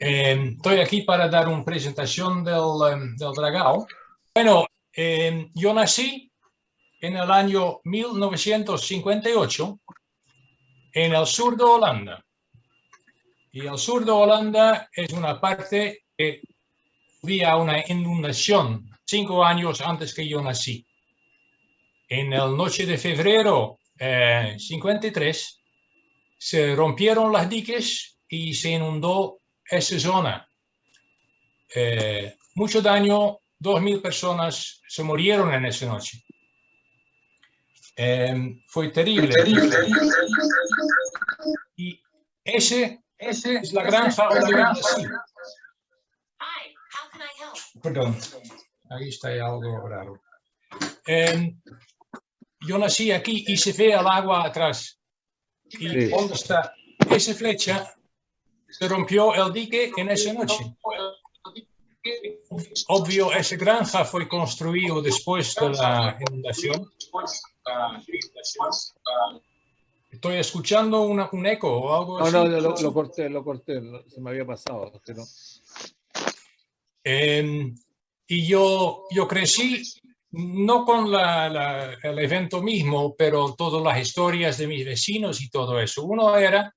Estoy aquí para dar una presentación del dragao. Bueno, yo nací en el año 1958 en el sur de Holanda. Y el sur de Holanda es una parte que había una inundación 5 años antes que yo nací. En el noche de febrero 53 se rompieron las diques y se inundó esa zona. Mucho daño, 2.000 personas se murieron en esa noche. Fue terrible. Y ese es la granja donde yo nací. Perdón, ahí está algo raro. Yo nací aquí y se ve el agua atrás. Y donde está esa flecha, se rompió el dique en esa noche. Obvio, esa granja fue construida después de la inundación. Estoy escuchando un eco o algo así. No, lo corté, se me había pasado. Pero... y yo crecí no con el evento mismo, pero todas las historias de mis vecinos y todo eso. Uno era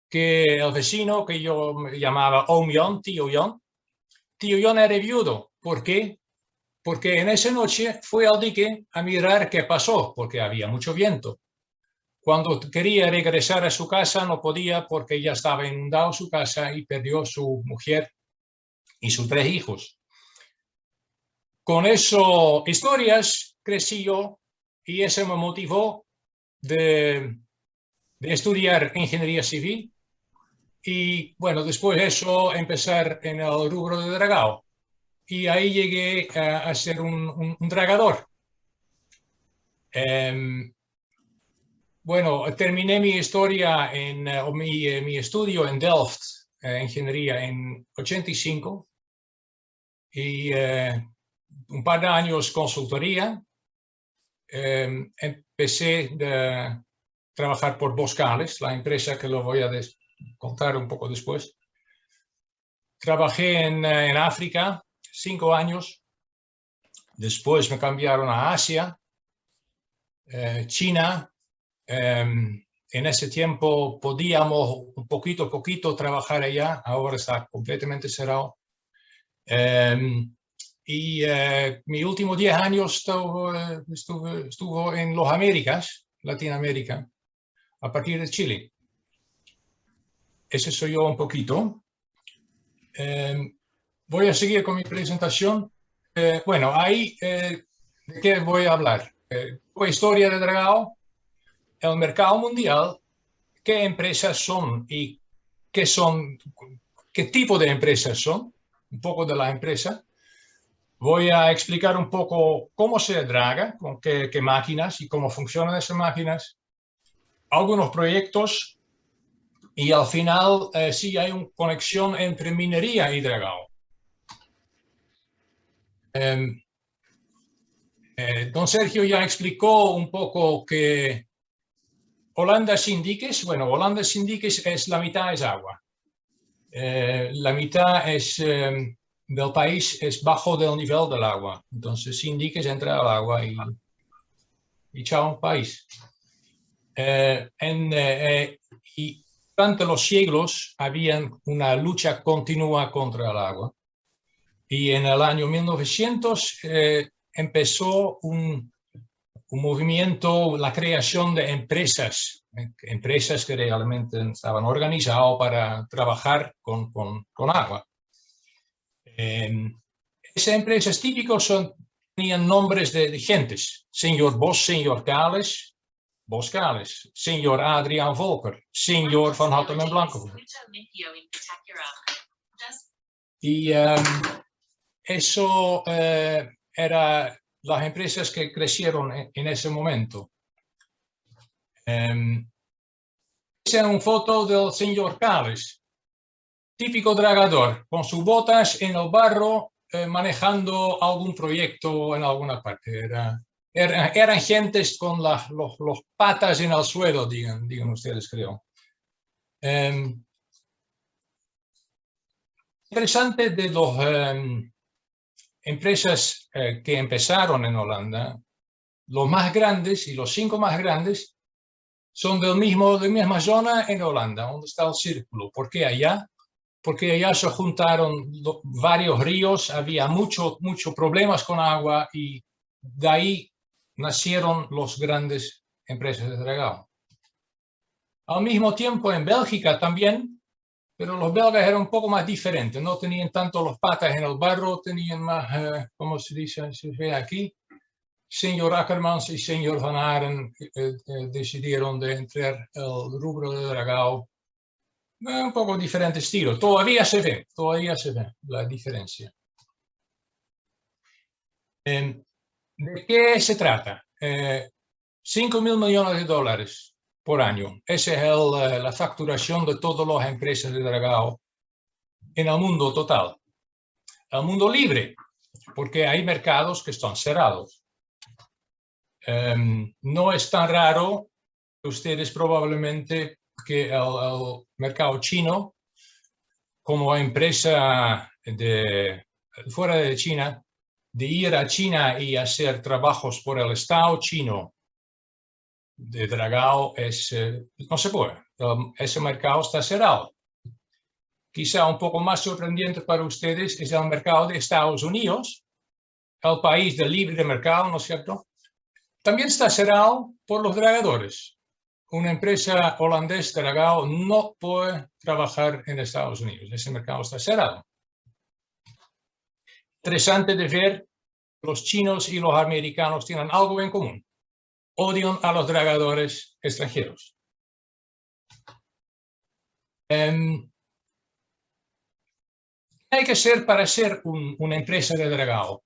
que el vecino que yo llamaba Oom Jan, tío Jan era viudo. ¿Por qué? Porque en esa noche fue al dique a mirar qué pasó, porque había mucho viento. Cuando quería regresar a su casa no podía porque ya estaba inundado su casa y perdió su mujer y sus 3 hijos. Con esas historias crecí yo y eso me motivó de estudiar ingeniería civil y bueno, después de eso empezar en el rubro de dragao y ahí llegué a ser un dragador. Bueno, terminé mi historia mi estudio en Delft, ingeniería en 85 y un par de años consultoría. Empecé a trabajar por Boskalis, la empresa que lo voy a contar un poco después. Trabajé en África 5 años, después me cambiaron a Asia, China. En ese tiempo podíamos un poquito trabajar allá, ahora está completamente cerrado. Mi último 10 años estuvo en los Américas, Latinoamérica, a partir de Chile. Ese soy yo un poquito. Voy a seguir con mi presentación. Bueno, ahí, ¿de qué voy a hablar? Historia de dragao, el mercado mundial, qué empresas son y qué tipo de empresas son, un poco de la empresa. Voy a explicar un poco cómo se draga, con qué máquinas y cómo funcionan esas máquinas, algunos proyectos y al final sí hay una conexión entre minería y dragao. Don Sergio ya explicó un poco que Holanda sin diques, bueno, Holanda sin diques es la mitad es agua. La mitad es, del país es bajo del nivel del agua. Entonces sin diques entra el agua y chao, país. Y durante los siglos había una lucha continua contra el agua. Y en el año 1900 empezó un movimiento, la creación de empresas que realmente estaban organizadas para trabajar con agua. Esas empresas típicas tenían nombres de gentes: señor Bos, señor Cales, Boskalis, señor Adriaan Volker, señor Van Hattem en Blanco. Y eso era las empresas que crecieron en ese momento. Esa es una foto del señor Cales, típico dragador, con sus botas en el barro, manejando algún proyecto en alguna parte. Eran gentes con los patas en el suelo, digan ustedes, creo. Interesante de las empresas que empezaron en Holanda, los más grandes y los 5 más grandes son de la misma zona en Holanda, donde está el círculo. ¿Por qué allá? Porque allá se juntaron varios ríos, había muchos problemas con agua y de ahí nacieron las grandes empresas de dragado. Al mismo tiempo en Bélgica también, pero los belgas eran un poco más diferentes, no tenían tanto los patas en el barro, tenían más, ¿cómo se dice? Se ve aquí. Señor Akkermans y señor Van Aren decidieron de entrar el rubro de dragado. Un poco diferente estilo. Todavía se ve la diferencia. ¿De qué se trata? 5.000 millones de dólares por año. Esa es la facturación de todas las empresas de dragado en el mundo total. El mundo libre, porque hay mercados que están cerrados. No es tan raro que ustedes probablemente que el mercado chino, como empresa fuera de China, de ir a China y hacer trabajos por el Estado chino de dragado no se puede. Ese mercado está cerrado. Quizá un poco más sorprendente para ustedes es el mercado de Estados Unidos, el país del libre mercado, ¿no es cierto? También está cerrado por los dragadores. Una empresa holandesa de dragado no puede trabajar en Estados Unidos. Ese mercado está cerrado. Interesante de ver, los chinos y los americanos tienen algo en común. Odian a los dragadores extranjeros. ¿Qué hay que hacer para ser una empresa de dragado?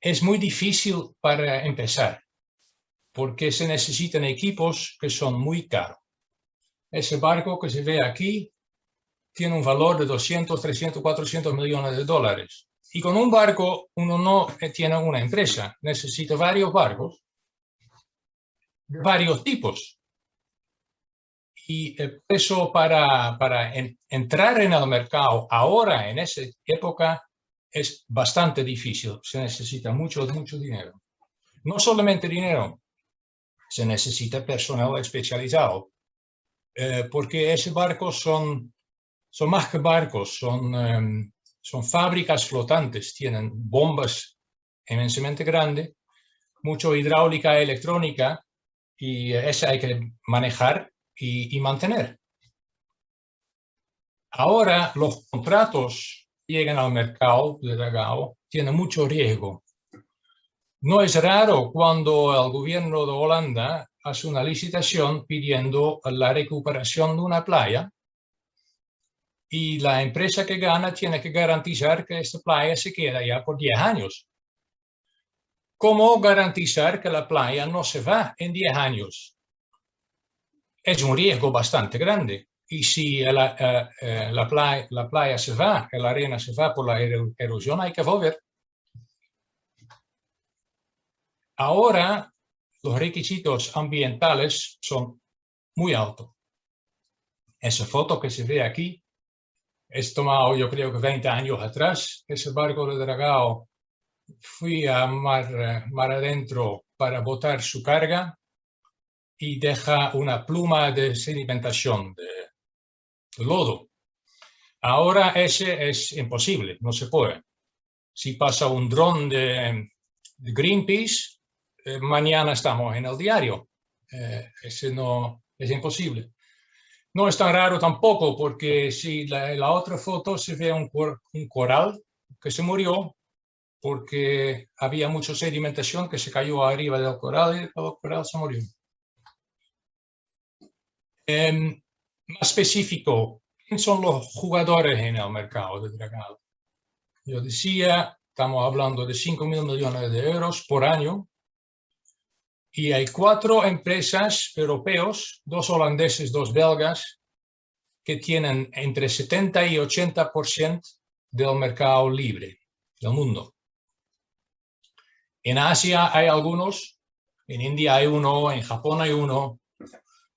Es muy difícil para empezar, porque se necesitan equipos que son muy caros. Ese barco que se ve aquí tiene un valor de 200, 300, 400 millones de dólares. Y con un barco uno no tiene una empresa, necesita varios barcos de varios tipos. Y eso para entrar en el mercado ahora, en esa época, es bastante difícil. Se necesita mucho dinero. No solamente dinero, se necesita personal especializado. Porque esos barcos son más que barcos, son fábricas flotantes, tienen bombas inmensamente grandes, mucha hidráulica, electrónica, y esa hay que manejar y mantener. Ahora los contratos llegan al mercado de dragado, tienen mucho riesgo. No es raro cuando el gobierno de Holanda hace una licitación pidiendo la recuperación de una playa y la empresa que gana tiene que garantizar que esta playa se queda ya por 10 años. ¿Cómo garantizar que la playa no se va en 10 años? Es un riesgo bastante grande. Y si la playa se va, la arena se va por la erosión, hay que volver. Ahora, los requisitos ambientales son muy altos. Esa foto que se ve aquí es tomado, yo creo que 20 años atrás. Ese barco de dragado fui a mar adentro para botar su carga y deja una pluma de sedimentación, de lodo. Ahora ese es imposible, no se puede. Si pasa un dron de Greenpeace, mañana estamos en el diario. Ese no es imposible. No es tan raro tampoco, porque si la otra foto se ve un coral que se murió porque había mucha sedimentación que se cayó arriba del coral y el coral se murió. Más específico, ¿quién son los jugadores en el mercado de dragado? Yo decía, estamos hablando de 5.000 millones de euros por año. Y hay 4 empresas europeos, 2 holandeses, 2 belgas, que tienen entre 70 y 80% del mercado libre del mundo. En Asia hay algunos, en India hay uno, en Japón hay uno.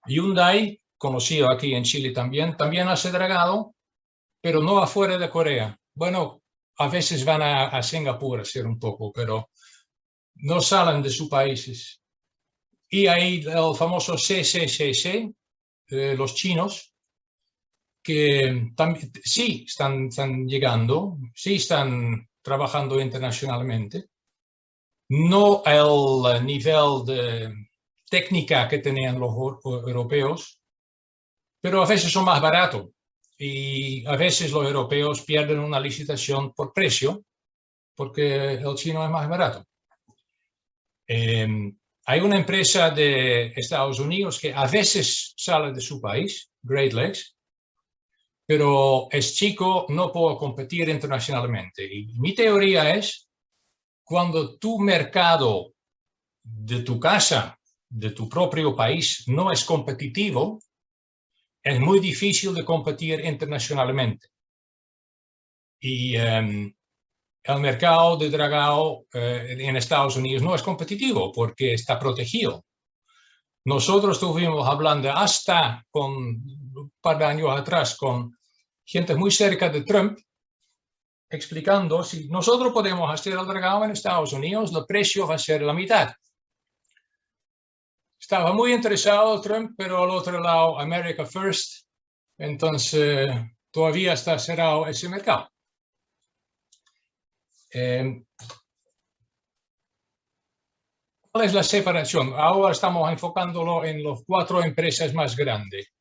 Hyundai, conocido aquí en Chile también hace dragado. pero no afuera de Corea. Bueno, a veces van a Singapur a hacer un poco, pero no salen de sus países. Y hay el famoso CCCC, los chinos, que también, sí están llegando, sí están trabajando internacionalmente, no al nivel de técnica que tenían los europeos, pero a veces son más baratos y a veces los europeos pierden una licitación por precio porque el chino es más barato. Hay una empresa de Estados Unidos que a veces sale de su país, Great Lakes, pero es chico, no puede competir internacionalmente. Y mi teoría es, cuando tu mercado de tu casa, de tu propio país, no es competitivo, es muy difícil de competir internacionalmente. Y el mercado de dragao en Estados Unidos no es competitivo porque está protegido. Nosotros estuvimos hablando hasta un par de años atrás con gente muy cerca de Trump, explicando si nosotros podemos hacer el dragao en Estados Unidos, el precio va a ser la mitad. Estaba muy interesado Trump, pero al otro lado, America First, entonces todavía está cerrado ese mercado. ¿Cuál es la separación? Ahora estamos enfocándolo en las 4 empresas más grandes.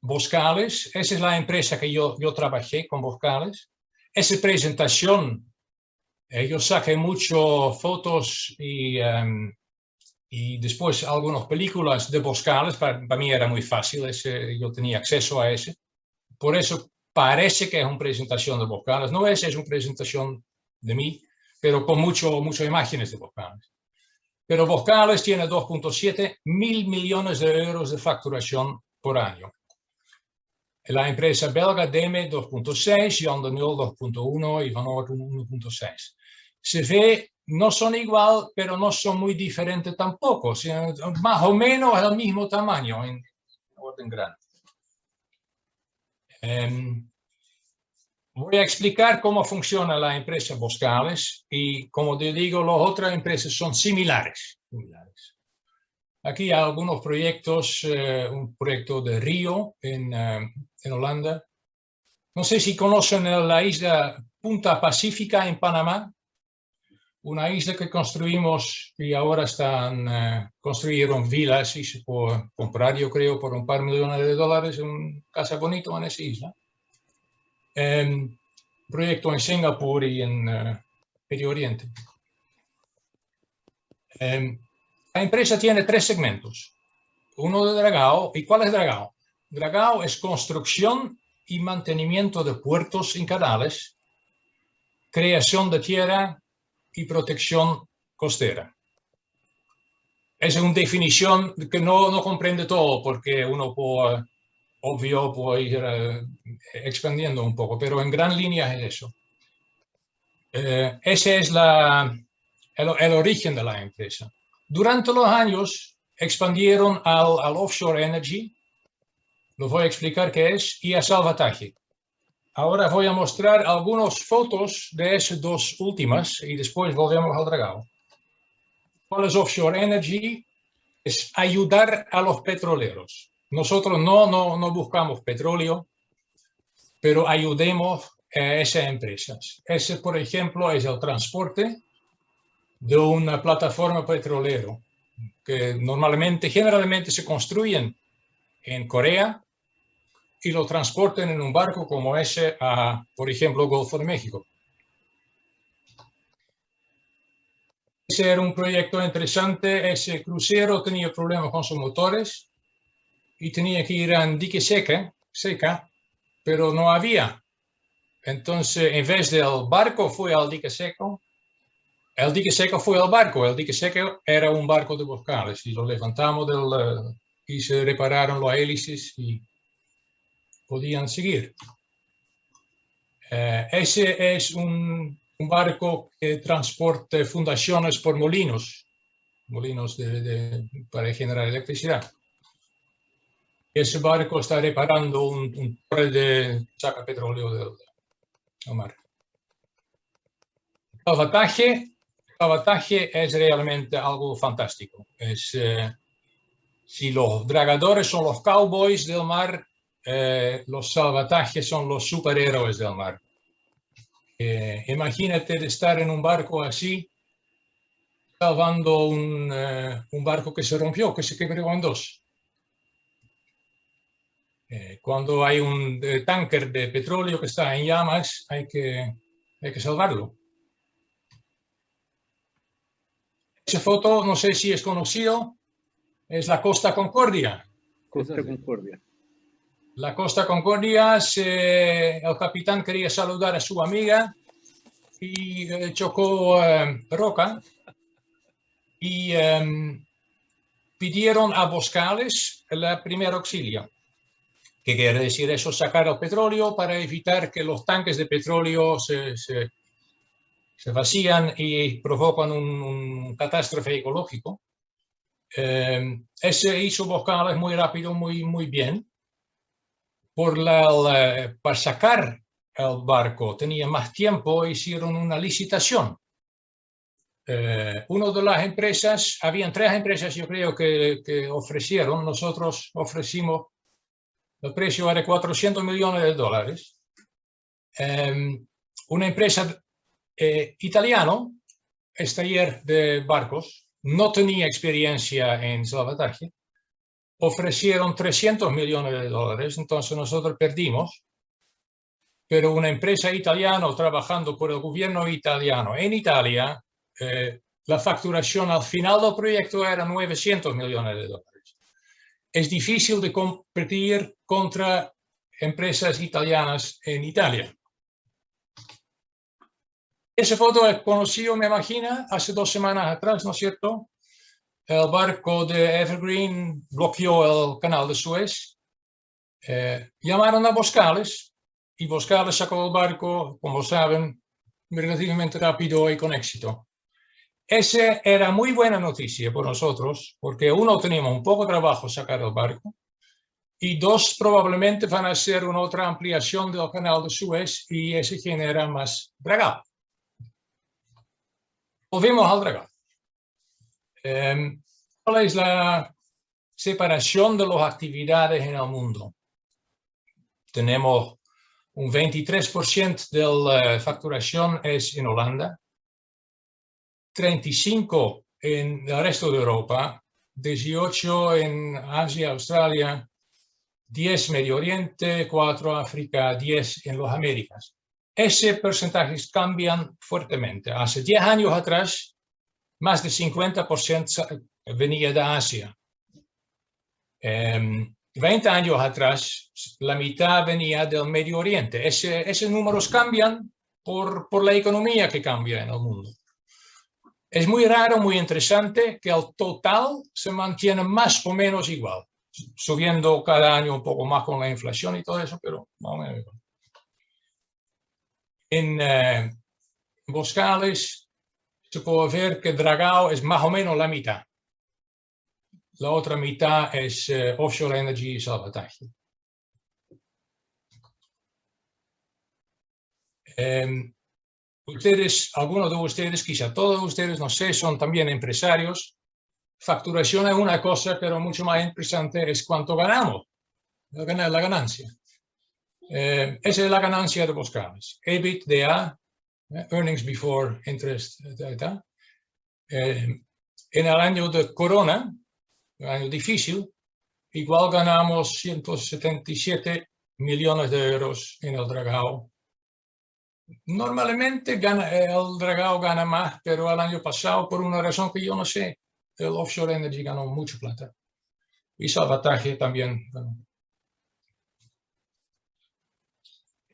Boscales, esa es la empresa que yo trabajé con Boscales. Esa presentación, yo saqué muchas fotos y después algunas películas de Boscales. Para mí era muy fácil, yo tenía acceso a ese. Por eso parece que es una presentación de Boscales. No es una presentación de mí, pero con muchas imágenes de Boscales. Pero Boscales tiene 2.7 mil millones de euros de facturación por año. La empresa belga DEME 2.6, Jan de Nul 2.1 y Van Oorten 1.6. Se ve, no son igual, pero no son muy diferentes tampoco. Más o menos el mismo tamaño en orden grande. Voy a explicar cómo funciona la empresa Boscales y, como te digo, las otras empresas son similares. Aquí hay algunos proyectos, un proyecto de Río en Holanda. No sé si conocen la isla Punta Pacífica en Panamá, una isla que construimos y ahora construyeron vilas y se puede comprar, yo creo, por un par millones de dólares, una casa bonita en esa isla. Proyecto en Singapur y en Medio Oriente. La empresa tiene 3 segmentos. Uno de dragao. ¿Y cuál es dragao? Dragao es construcción y mantenimiento de puertos y canales, creación de tierra y protección costera. Es una definición que no comprende todo, porque uno puede, obvio, puede ir expandiendo un poco, pero en gran línea es eso. Ese es el origen de la empresa. Durante los años expandieron al offshore energy, lo voy a explicar qué es, y a salvataje. Ahora voy a mostrar algunas fotos de esas 2 últimas y después volvemos al dragao. ¿Cuál es offshore energy? Es ayudar a los petroleros. Nosotros no buscamos petróleo, pero ayudemos a esas empresas. Ese, por ejemplo, es el transporte de una plataforma petrolera que generalmente se construyen en Corea y lo transportan en un barco como ese a, por ejemplo, Golfo de México. Ese era un proyecto interesante. Ese crucero tenía problemas con sus motores y tenía que ir a un dique seca, pero no había. Entonces, en vez del barco, fue al dique seco. El dique seco fue al barco. El dique seco era un barco de Boscales y lo levantamos y se repararon los hélices y podían seguir. Ese es un barco que transporta fundaciones por molinos para generar electricidad. Ese barco está reparando un torre de saca petróleo del mar. El salvataje es realmente algo fantástico. Si los dragadores son los cowboys del mar, los salvatajes son los superhéroes del mar. Imagínate estar en un barco así, salvando un barco que se rompió, que se quebró en dos. Cuando hay un tanker de petróleo que está en llamas, hay que salvarlo. Esa foto, no sé si es conocido, es la Costa Concordia. Costa Concordia. La Costa Concordia, el capitán quería saludar a su amiga y chocó roca y pidieron a Boscales el primer auxilio. ¿Qué quiere decir eso? Sacar el petróleo para evitar que los tanques de petróleo se vacían y provocan un catástrofe ecológico. Ese hizo Boscales muy rápido, muy bien. Para sacar el barco tenía más tiempo, hicieron una licitación. Una de las empresas, habían 3 empresas yo creo que ofrecieron, nosotros ofrecimos, el precio era $400 millones. Una empresa italiana, taller de barcos, no tenía experiencia en salvataje, ofrecieron $300 millones, entonces nosotros perdimos, pero una empresa italiana trabajando por el gobierno italiano en Italia, la facturación al final del proyecto era $900 millones. Es difícil de competir contra empresas italianas en Italia. Esa foto es conocido, me imagino, hace 2 semanas atrás, ¿no es cierto? El barco de Evergreen bloqueó el canal de Suez. Llamaron a Boscales y Boscales sacó el barco, como saben, relativamente rápido y con éxito. Esa era muy buena noticia por nosotros, porque 1, teníamos un poco de trabajo sacar el barco, y 2, probablemente van a hacer una otra ampliación del canal de Suez y ese genera más dragado. Volvemos al dragado. ¿Cuál es la separación de las actividades en el mundo? Tenemos un 23% de la facturación es en Holanda, 35% en el resto de Europa, 18% en Asia, Australia, 10% Medio Oriente, 4% África, 10% en las Américas. Esos porcentajes cambian fuertemente. Hace 10 años atrás, más del 50% venía de Asia. 20 años atrás, la mitad venía del Medio Oriente. Esos números cambian por la economía que cambia en el mundo. Es muy raro, muy interesante que el total se mantiene más o menos igual, subiendo cada año un poco más con la inflación y todo eso, pero más o menos igual. En Boscales se puede ver que dragado es más o menos la mitad. La otra mitad es offshore energy y salvataje. Algunos de ustedes, quizá todos de ustedes, no sé, son también empresarios. Facturación es una cosa, pero mucho más interesante es cuánto ganamos, la ganancia. Esa es la ganancia de Boscales. EBITDA, earnings before interest, en el año de Corona, un año difícil, igual ganamos 177 millones de euros en el dragado. Normalmente el dragado gana más, pero el año pasado, por una razón que yo no sé, el offshore energy ganó mucha plata. Y salvataje también ganó.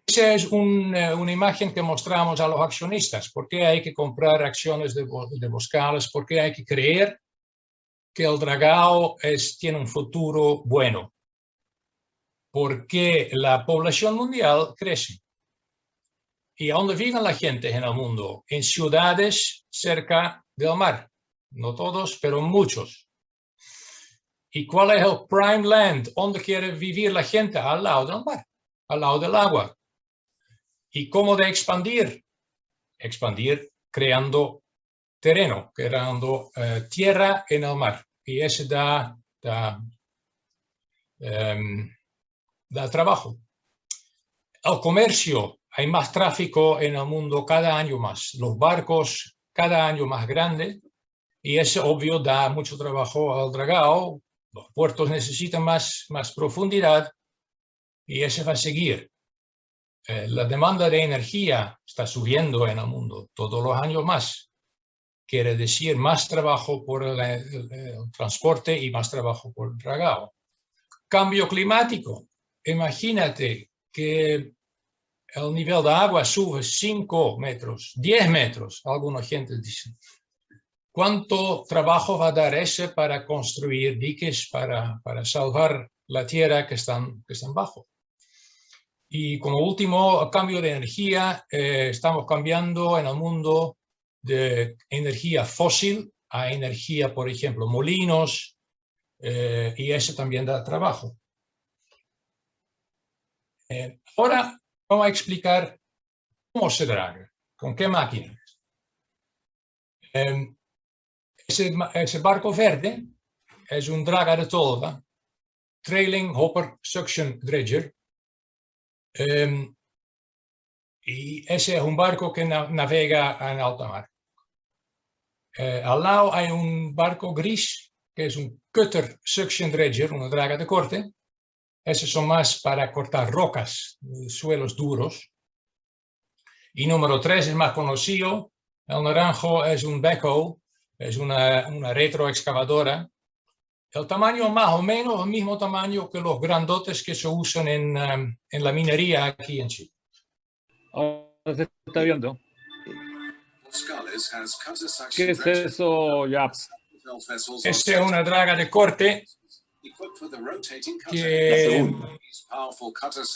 Esa es una imagen que mostramos a los accionistas. ¿Por qué hay que comprar acciones de Boscales? ¿Por qué hay que creer que el dragado tiene un futuro bueno? Porque la población mundial crece. ¿Y a dónde viven la gente en el mundo? En ciudades cerca del mar. No todos, pero muchos. ¿Y cuál es el prime land? ¿Dónde quiere vivir la gente? Al lado del mar, al lado del agua. ¿Y cómo de expandir? Expandir creando terreno, creando tierra en el mar. Y eso da trabajo. El comercio, hay más tráfico en el mundo cada año más. Los barcos cada año más grandes. Y eso obvio da mucho trabajo al dragado. Los puertos necesitan más profundidad y eso va a seguir. La demanda de energía está subiendo en el mundo todos los años más. Quiere decir más trabajo por el transporte y más trabajo por el dragado. Cambio climático. Imagínate que el nivel de agua sube 5 metros, 10 metros, alguna gente dice. ¿Cuánto trabajo va a dar ese para construir diques para salvar la tierra que están bajo? Y como último cambio de energía, estamos cambiando en el mundo de energía fósil a energía, por ejemplo, molinos, y eso también da trabajo. Ahora vamos a explicar cómo se draga, con qué máquinas. Ese barco verde es un draga de tolva, Trailing Hopper Suction Dredger. Y ese es un barco que navega en alta mar. Al lado hay un barco gris, que es un Cutter Suction Dredger, una draga de corte. Esos son más para cortar rocas, suelos duros. Y número 3 es más conocido. El naranjo es un backhoe, es una retroexcavadora. El tamaño más o menos el mismo tamaño que los grandotes que se usan en la minería aquí en Chile. Ahora se está viendo. ¿Qué es eso, ya? Esta es una draga de corte que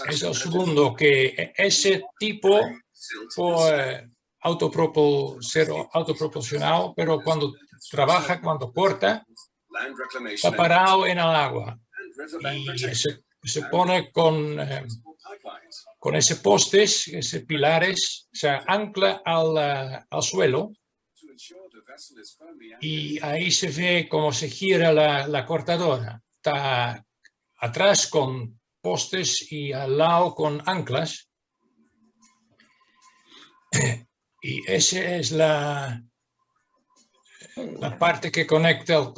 es el segundo, que ese tipo puede ser autopropulsionado, pero cuando trabaja, cuando corta, está parado en el agua y se pone con ese postes, ese pilares, se ancla al suelo y ahí se ve cómo se gira la cortadora. Está atrás con postes y al lado con anclas. Y esa es la parte que conecta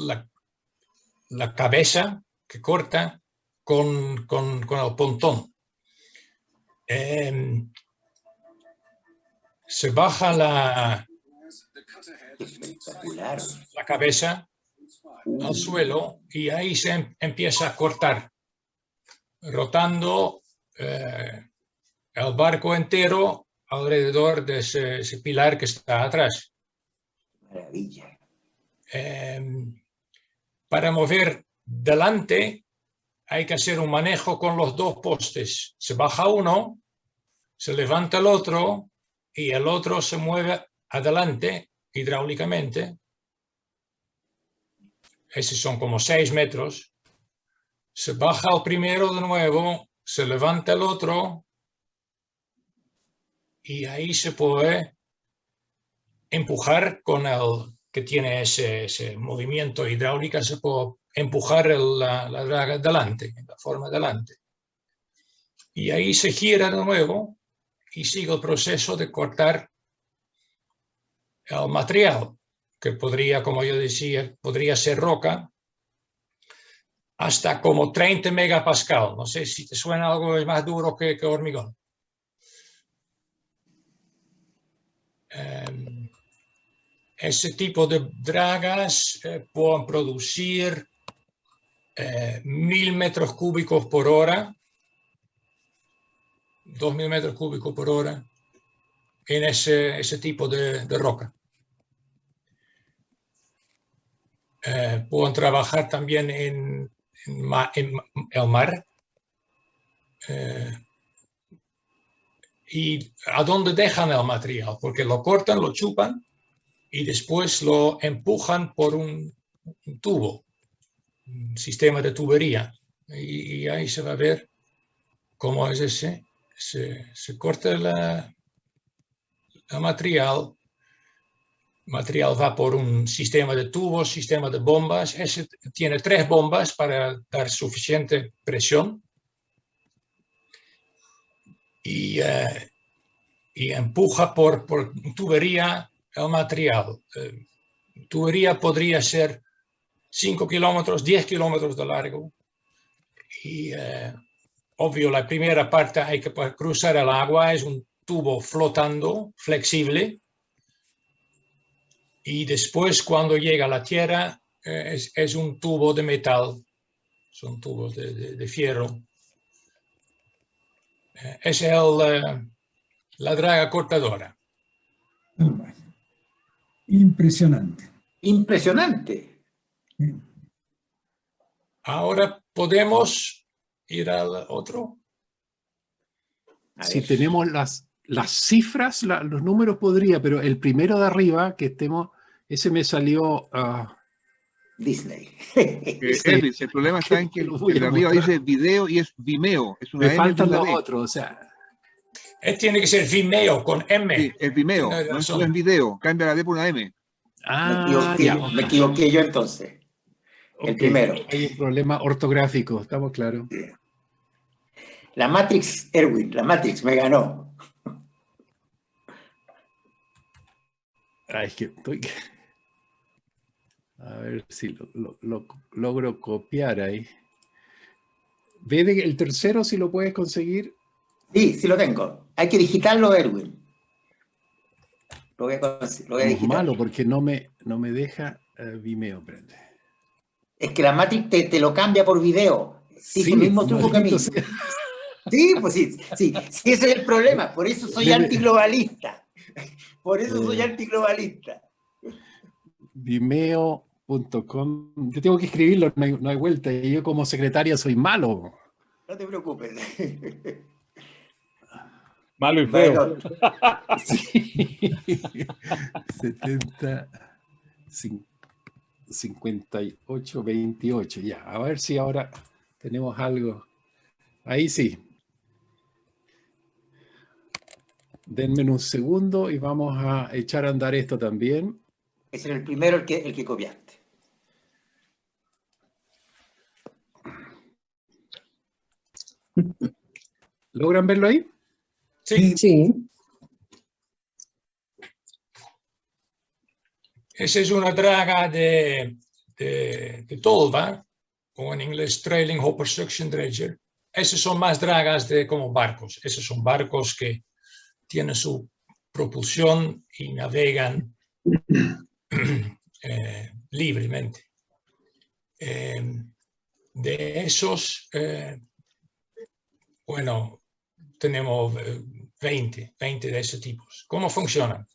la cabeza que corta con el pontón. Se baja la cabeza al suelo y ahí se empieza a cortar, rotando el barco entero alrededor de ese pilar que está atrás. Maravilla. Para mover delante hay que hacer un manejo con los dos postes. Se baja uno, se levanta el otro y el otro se mueve adelante hidráulicamente. Esos son como 6 metros. Se baja el primero de nuevo, se levanta el otro y ahí se puede empujar con el que tiene ese movimiento hidráulico, se puede empujar la draga adelante, en la forma adelante. Y ahí se gira de nuevo y sigue el proceso de cortar el material, que podría, como yo decía, podría ser roca, hasta como 30 megapascal. No sé si te suena algo más duro que hormigón. Ese tipo de dragas pueden producir 1000 metros cúbicos por hora, 2000 metros cúbicos por hora en ese tipo de roca. Pueden trabajar también en el mar. ¿Y a dónde dejan el material? Porque lo cortan, lo chupan y después lo empujan por un tubo. sistema de tubería. Y ahí se va a ver cómo es ese. Se corta la material. Material va por un sistema de tubos, sistema de bombas. Ese tiene 3 bombas para dar suficiente presión. Y empuja por tubería el material. Tubería podría ser 5 kilómetros, 10 kilómetros de largo. Y obvio, la primera parte hay que cruzar el agua, es un tubo flotando, flexible. Y después, cuando llega a la tierra, es un tubo de metal, son tubos de fierro. Es la draga cortadora. Bueno, impresionante. Impresionante. Ahora podemos ir al otro. Si tenemos las cifras, los números podría, pero el primero de arriba, que estemos, ese me salió... Disney. Sí. El problema está en que Lo voy a el de arriba mostrar. dice video y es Vimeo. Es una Me M y faltan una los D. otros, o sea... Tiene que ser Vimeo con M. Sí, el Vimeo, Tiene no razón. es video. Cambia la D por una M. Me equivoqué yo entonces. El primero. Hay un problema ortográfico, estamos claros. La Matrix, Erwin, la Matrix me ganó. Ay, es que estoy... A ver si lo logro copiar ahí. ¿Ve el tercero si lo puedes conseguir? Sí, sí lo tengo. Hay que digitarlo, Erwin. Lo voy a Es digitar. malo porque no me deja Vimeo, prende. Es que la Matrix te lo cambia por video. Sí, Sí, el mismo truco que a mí. maldito sea. Sí, pues sí, ese es el problema. Por eso soy antiglobalista. Por eso soy antiglobalista. Vimeo.com. Yo tengo que escribirlo, no hay vuelta. Y yo como secretaria soy malo. No te preocupes. Malo y feo. Bueno, Sí. 70, 58, 28. Ya, a ver si ahora tenemos algo. Ahí sí. Denme un segundo y vamos a echar a andar esto también. ese era el primero el que copiaste. ¿Logran verlo ahí? Sí. Sí. Esa es una draga de tolva, o en inglés trailing hopper suction dredger. Esas son más dragas como barcos. Esos son barcos que tienen su propulsión y navegan libremente. De esos, bueno, tenemos 20 de ese tipo. ¿Cómo funcionan?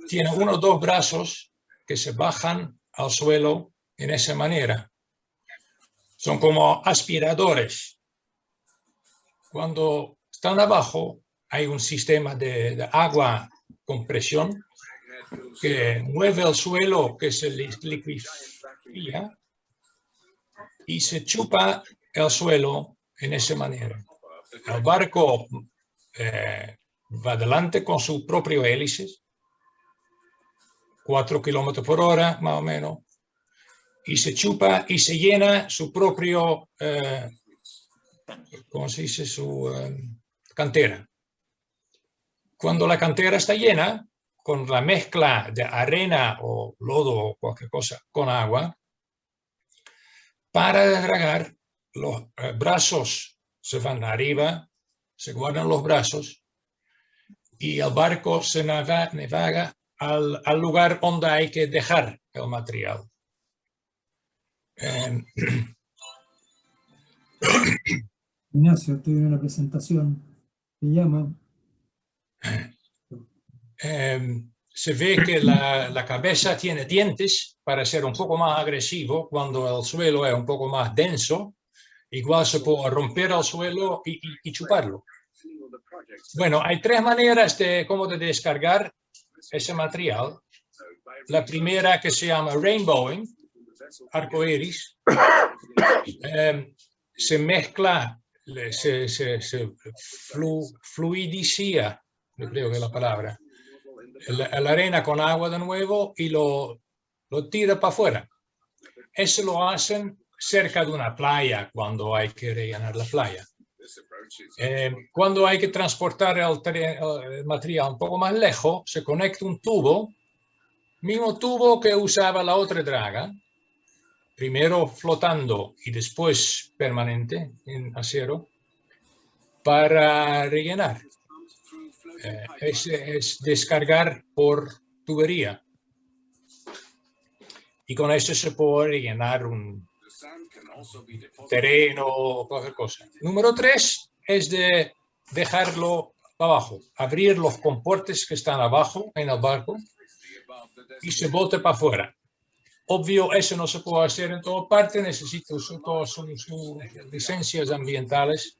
Tienen 1 o 2 brazos que se bajan al suelo en esa manera. Son como aspiradores. Cuando están abajo, hay un sistema de agua con presión que mueve el suelo, que se liquefía y se chupa el suelo en esa manera. El barco va adelante con su propio hélice, 4 kilómetros por hora, más o menos, y se chupa y se llena su propio, ¿cómo se dice? Su cantera. Cuando la cantera está llena, con la mezcla de arena o lodo o cualquier cosa con agua, para desdragar, los brazos se van arriba, se guardan los brazos y el barco se navega al lugar donde hay que dejar el material. Ignacio, estoy en una presentación. Se llama. Se ve que la cabeza tiene dientes para ser un poco más agresivo cuando el suelo es un poco más denso. Igual se puede romper el suelo y chuparlo. Bueno, hay 3 maneras de descargar ese material. La primera, que se llama rainbowing, arcoíris, se mezcla, se fluidicia, yo creo que es la palabra, la arena con agua de nuevo y lo tira para afuera. Eso lo hacen cerca de una playa cuando hay que rellenar la playa. Cuando hay que transportar el material un poco más lejos, se conecta un tubo, mismo tubo que usaba la otra draga, primero flotando y después permanente en acero, para rellenar. Ese es descargar por tubería. Y con eso se puede rellenar un terreno o cualquier cosa. Número 3 es de dejarlo abajo, abrir los comportes que están abajo en el barco y se bote para afuera. Obvio, eso no se puede hacer en toda parte, necesita todas sus licencias ambientales,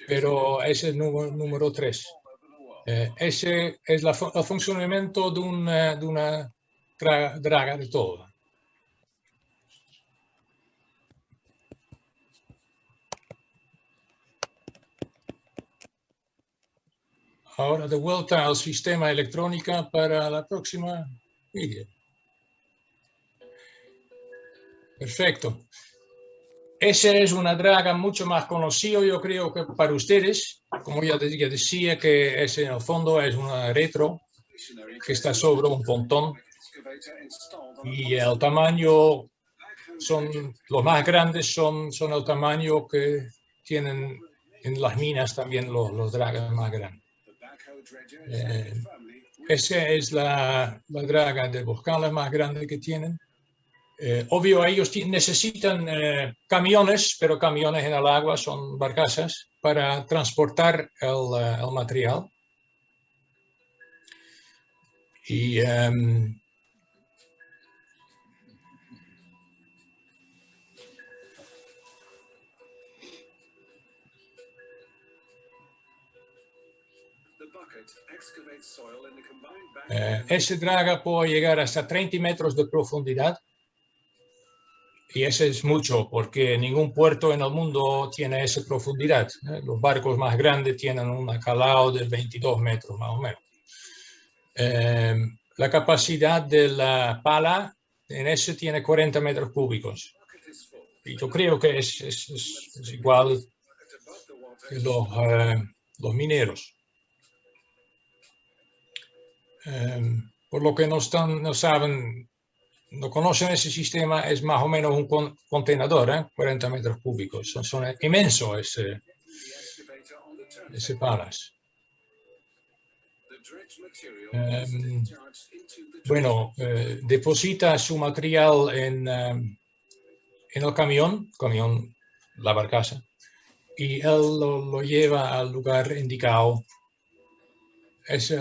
pero ese es el número 3. Ese es el funcionamiento de una draga de todo. Ahora de vuelta al sistema electrónico para la próxima vídeo. Perfecto. Esa es una draga mucho más conocida, yo creo, que para ustedes. Como ya decía, que ese en el fondo es una retro que está sobre un pontón. Y el tamaño, los más grandes son el tamaño que tienen en las minas también los dragas más grandes. Esa es la draga de Boscalas más grande que tienen. Obvio, ellos necesitan camiones, pero camiones en el agua son barcazas para transportar el material. Y ese draga puede llegar hasta 30 metros de profundidad. Y eso es mucho, porque ningún puerto en el mundo tiene esa profundidad. Los barcos más grandes tienen un calado de 22 metros, más o menos. La capacidad de la pala en ese tiene 40 metros cúbicos. Y yo creo que es igual que los mineros. Por lo que no saben, no conocen ese sistema, es más o menos un contenedor, 40 metros cúbicos. Son inmensos ese palas. Bueno, deposita su material en el camión, la barcaza, y él lo lleva al lugar indicado. Es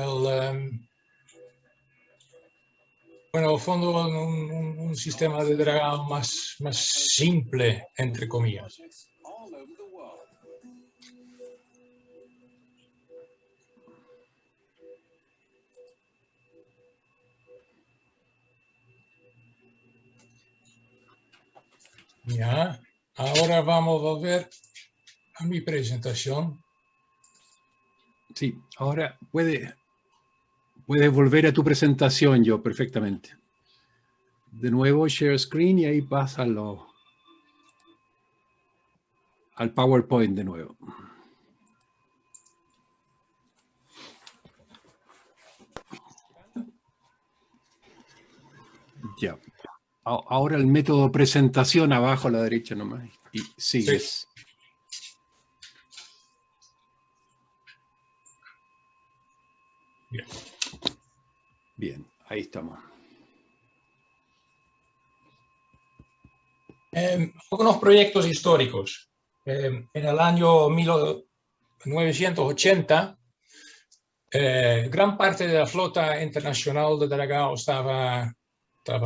bueno, al fondo un sistema de dragado más simple, entre comillas. Ya, ahora vamos a ver a mi presentación. Sí, ahora puedes volver a tu presentación, yo, perfectamente. De nuevo, share screen y ahí pasa al PowerPoint de nuevo. Ya. Ahora el método presentación abajo a la derecha nomás. Y sigues. Sí. Bien. Bien, ahí estamos. Algunos proyectos históricos. En el año 1980, gran parte de la flota internacional de dragado estaba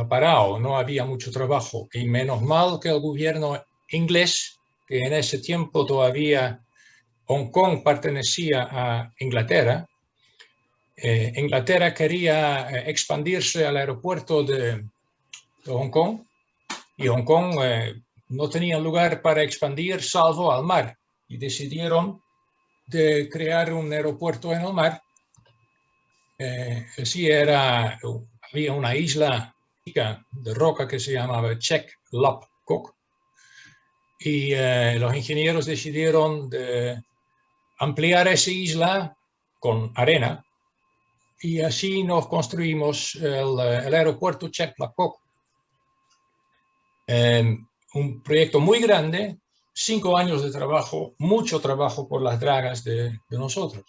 parado, no había mucho trabajo. Y menos mal que el gobierno inglés, que en ese tiempo todavía Hong Kong pertenecía a Inglaterra, Inglaterra quería expandirse al aeropuerto de Hong Kong y Hong Kong no tenía lugar para expandir salvo al mar. Y decidieron de crear un aeropuerto en el mar. Así había una isla de roca que se llamaba Chek Lap Kok. Y los ingenieros decidieron de ampliar esa isla con arena. Y así nos construimos el aeropuerto Chek Lap Kok. Un proyecto muy grande, 5 años de trabajo, mucho trabajo por las dragas de nosotros.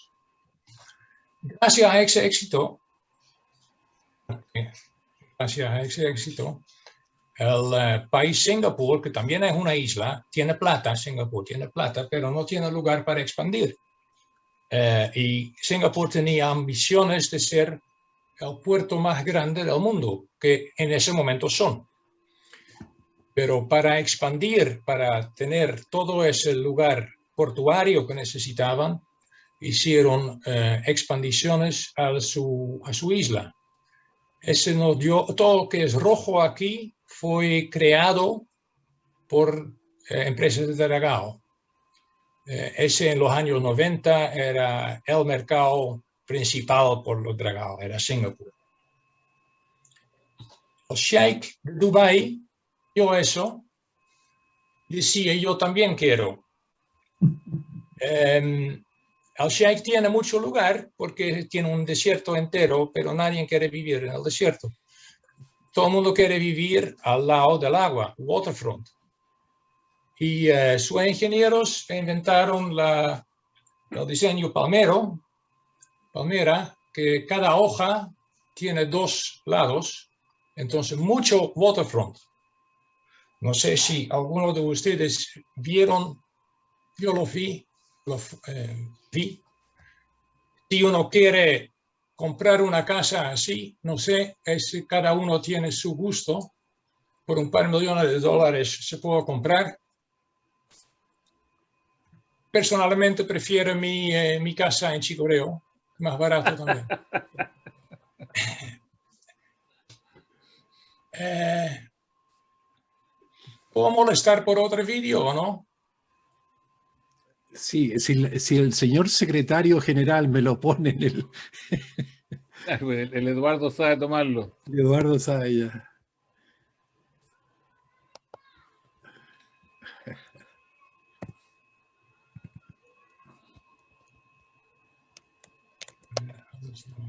Gracias a ese éxito, el país Singapur, que también es una isla, tiene plata, Singapur tiene plata, pero no tiene lugar para expandir. Y Singapur tenía ambiciones de ser el puerto más grande del mundo, que en ese momento son. Pero para expandir, para tener todo ese lugar portuario que necesitaban, hicieron expansiones a su isla. Ese nos dio, todo lo que es rojo aquí fue creado por empresas de dragado. Ese en los años 90 era el mercado principal por los dragados, era Singapur. El Sheikh de Dubái vio eso, decía yo también quiero. El Sheikh tiene mucho lugar porque tiene un desierto entero, pero nadie quiere vivir en el desierto. Todo el mundo quiere vivir al lado del agua, waterfront. Y sus ingenieros inventaron el diseño palmera, que cada hoja tiene 2 lados, entonces mucho waterfront. No sé si alguno de ustedes vieron, yo lo vi. Si uno quiere comprar una casa así, no sé, cada uno tiene su gusto. Por un par de millones de dólares se puede comprar. Personalmente prefiero mi casa en Chicureo, más barato también. ¿Puedo molestar por otro vídeo o no? Sí, si el señor secretario general me lo pone en el... El Eduardo sabe tomarlo. Eduardo sabe ya.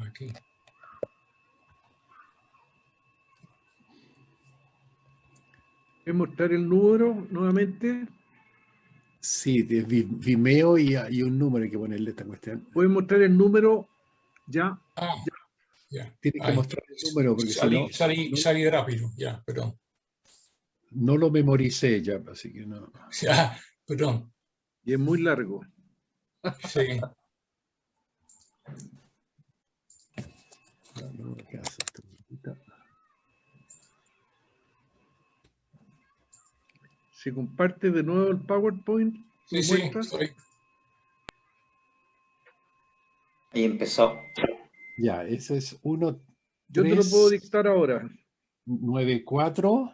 Aquí. ¿Puedes mostrar el número nuevamente? Sí, de Vimeo y un número hay que ponerle esta cuestión. ¿Puedes mostrar el número ya? Ya. Tiene que mostrar el número porque salí rápido, ya, perdón. No lo memoricé ya, así que no. Ya, perdón. Y es muy largo. Sí. Si comparte de nuevo el PowerPoint, Sí, estoy. Ahí empezó. Ya, ese es 1, yo te lo puedo dictar ahora. 94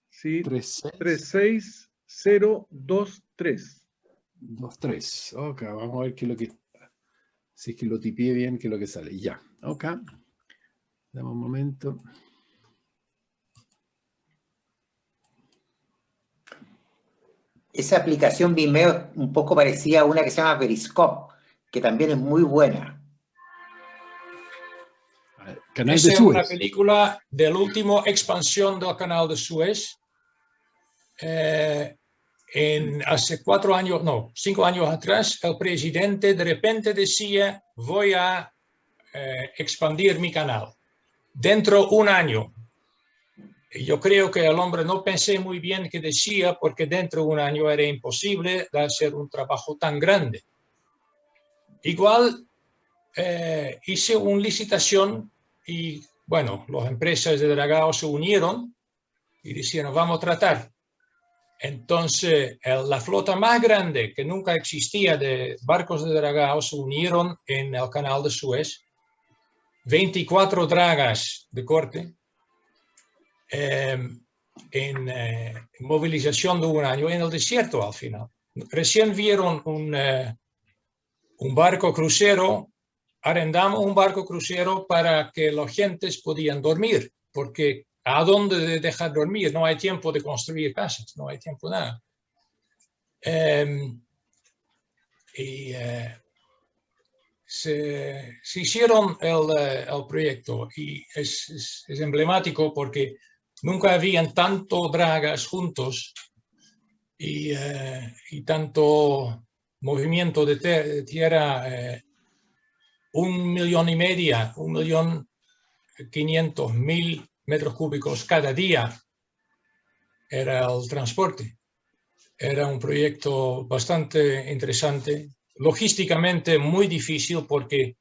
Sí, 36 36023. 23. Ok, vamos a ver qué es lo que... Si es que lo tipié bien, qué es lo que sale. Ya, ok. Dame un momento. Esa aplicación Vimeo un poco parecía a una que se llama Periscope, que también es muy buena. Canal Esa de es Suez. una película de la última expansión del canal de Suez. Hace 5 años atrás, el presidente de repente decía, voy a expandir mi canal. Dentro de un año. Yo creo que el hombre no pensé muy bien qué decía, porque dentro de un año era imposible hacer un trabajo tan grande. Igual hice una licitación y, bueno, las empresas de dragado se unieron y dijeron, vamos a tratar. Entonces, la flota más grande que nunca existía de barcos de dragado se unieron en el canal de Suez. 24 dragas de corte. en movilización de un año en el desierto al final. Recién vieron un barco crucero, arrendamos un barco crucero para que las gentes podían dormir, porque ¿a dónde dejar dormir? No hay tiempo de construir casas, no hay tiempo nada. Se hicieron el proyecto y es emblemático porque nunca habían tanto dragas juntos y tanto movimiento de tierra, 1,500,000, 1,500,000 metros cúbicos cada día era el transporte. Era un proyecto bastante interesante, logísticamente muy difícil porque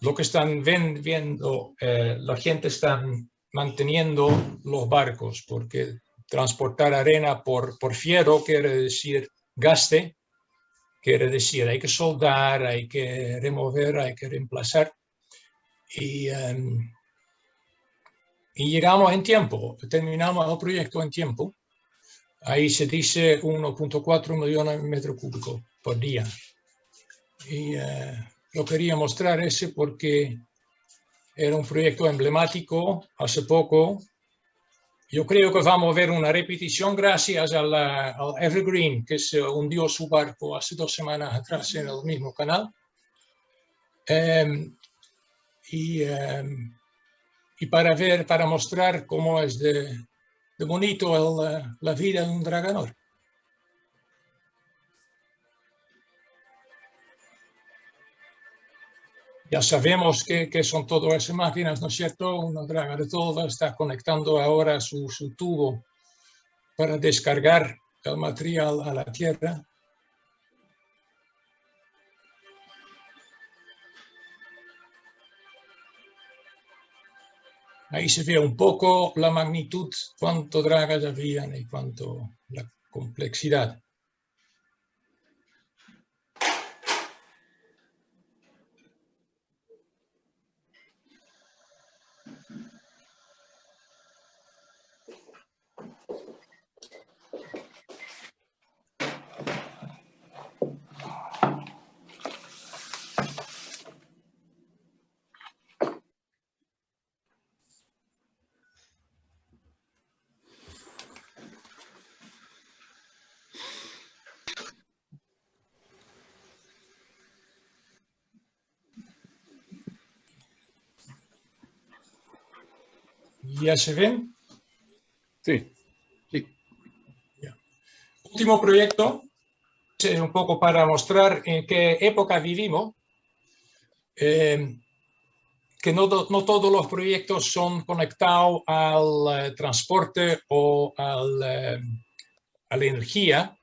lo que están viendo, la gente está manteniendo los barcos, porque transportar arena por fierro quiere decir gaste, quiere decir hay que soldar, hay que remover, hay que reemplazar. Y llegamos en tiempo, terminamos el proyecto en tiempo. Ahí se dice 1,4 millones de metros cúbicos por día. Y yo quería mostrar ese porque era un proyecto emblemático hace poco. Yo creo que vamos a ver una repetición gracias al Evergreen, que se hundió su barco hace 2 semanas atrás en el mismo canal. Y para mostrar cómo es de bonito la vida de un dragador. Ya sabemos que son todas esas máquinas, ¿no es cierto? Una draga de todo está conectando ahora su tubo para descargar el material a la tierra. Ahí se ve un poco la magnitud, cuánto dragas habían y cuánto la complejidad. ¿Ya se ven? Sí. Sí. Ya. Último proyecto, un poco para mostrar en qué época vivimos. Que no todos los proyectos son conectados al transporte o a la energía.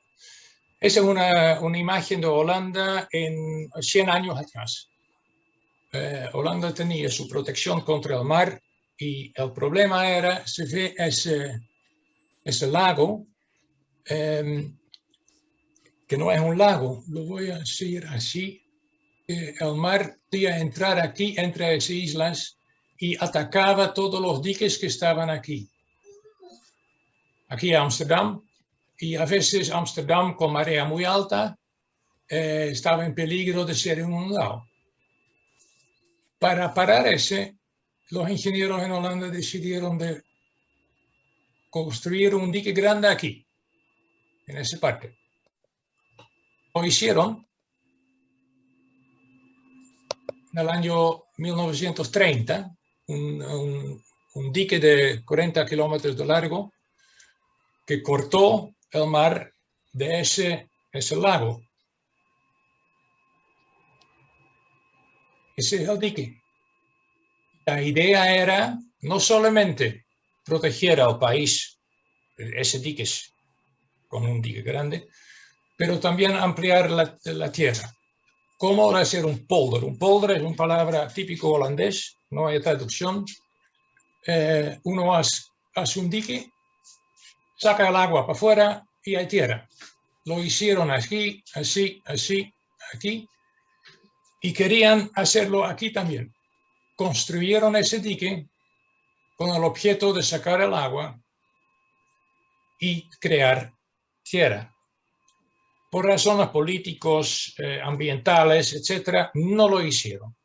Esa es una imagen de Holanda en 100 años atrás. Holanda tenía su protección contra el mar y el problema era, se ve ese lago, que no es un lago, lo voy a decir así. El mar podía entrar aquí entre esas islas y atacaba todos los diques que estaban aquí. Aquí Amsterdam, y a veces Amsterdam con marea muy alta estaba en peligro de ser inundado. Para parar ese, los ingenieros en Holanda decidieron de construir un dique grande aquí, en esa parte. Lo hicieron en el año 1930, un dique de 40 kilómetros de largo que cortó el mar de ese lago. Ese es el dique. La idea era no solamente proteger al país, ese dique con un dique grande, pero también ampliar la tierra. ¿Cómo hacer un polder? Un polder es una palabra típico holandés, no hay traducción. Uno hace un dique, saca el agua para afuera y hay tierra. Lo hicieron aquí, así, aquí, y querían hacerlo aquí también. Construyeron ese dique con el objeto de sacar el agua y crear tierra. Por razones políticos, ambientales, etc., no lo hicieron.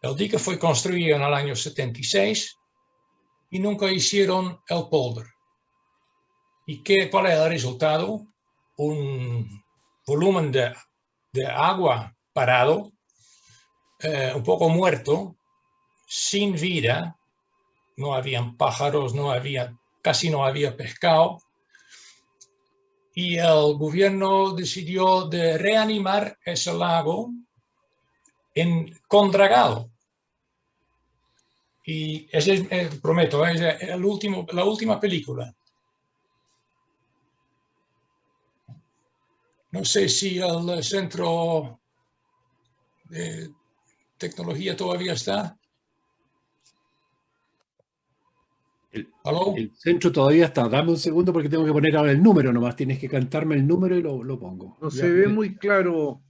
El dique fue construido en el año 76 y nunca hicieron el polder. ¿Y cuál es el resultado? Un volumen de agua parado, un poco muerto, sin vida. No habían pájaros, casi no había pescado. Y el gobierno decidió de reanimar ese lago con dragado. Y ese es, prometo, es la última película. No sé si el centro de tecnología todavía está. ¿Aló? El centro todavía está. Dame un segundo porque tengo que poner ahora el número nomás. Tienes que cantarme el número y lo pongo. No Ya, se ve muy claro.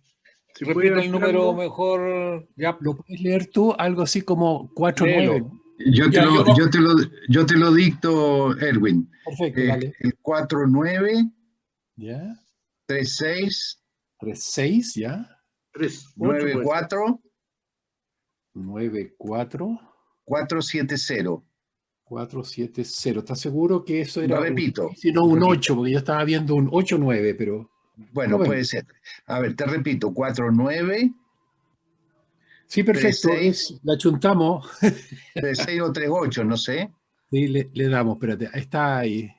Si puede Repite el número ampliarlo. mejor. Ya, ¿Lo puedes leer tú? Algo así como 49. léelo. Yo te lo dicto, Erwin. Perfecto, dale. El 49 ¿Ya? 36 36, ¿ya? 3, 8, 94 94 470. 470. ¿Estás seguro que eso era Repito. si no un Repito. 8? Porque yo estaba viendo un 89, pero... Bueno, bueno. puede ser. A ver, te repito, 49 Sí, perfecto. 36 La chuntamos. 36 o 38, no sé. Sí, le damos, espérate. Está ahí.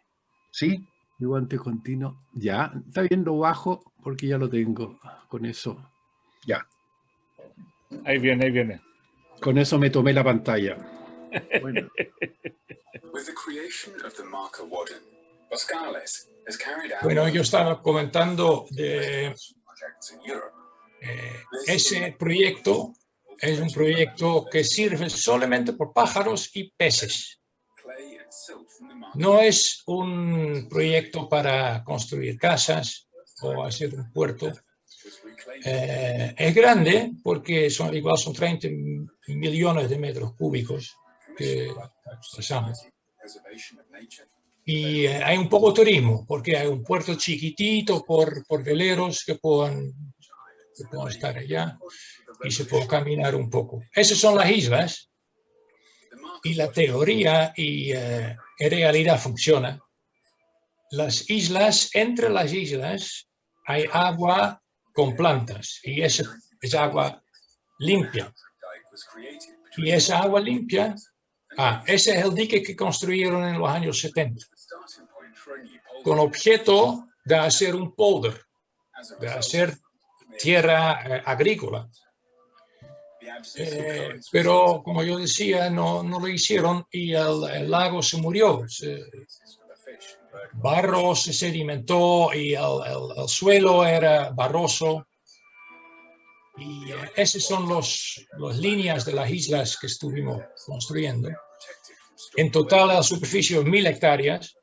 ¿Sí? Mi guante continuo. Ya, está bien, lo bajo porque ya lo tengo. Con eso. Ya. Ahí viene, ahí viene. Con eso me tomé la pantalla. Bueno. Bueno, yo estaba comentando de ese proyecto. Es un proyecto que sirve solamente por pájaros y peces. No es un proyecto para construir casas o hacer un puerto. Es grande porque son 30 millones de metros cúbicos que pasamos. Y hay un poco de turismo porque hay un puerto chiquitito por veleros que puedan estar allá y se puede caminar un poco. Esas son las islas y la teoría y en realidad funciona. Las islas, entre las islas hay agua con plantas y esa es agua limpia. Y esa agua limpia, ese es el dique que construyeron en los años 70 con objeto de hacer un polder, de hacer tierra agrícola. Pero como yo decía, no lo hicieron y el lago se murió. Barro se sedimentó y el suelo era barroso. Y esas son las líneas de las islas que estuvimos construyendo. En total la superficie es 1000 hectáreas.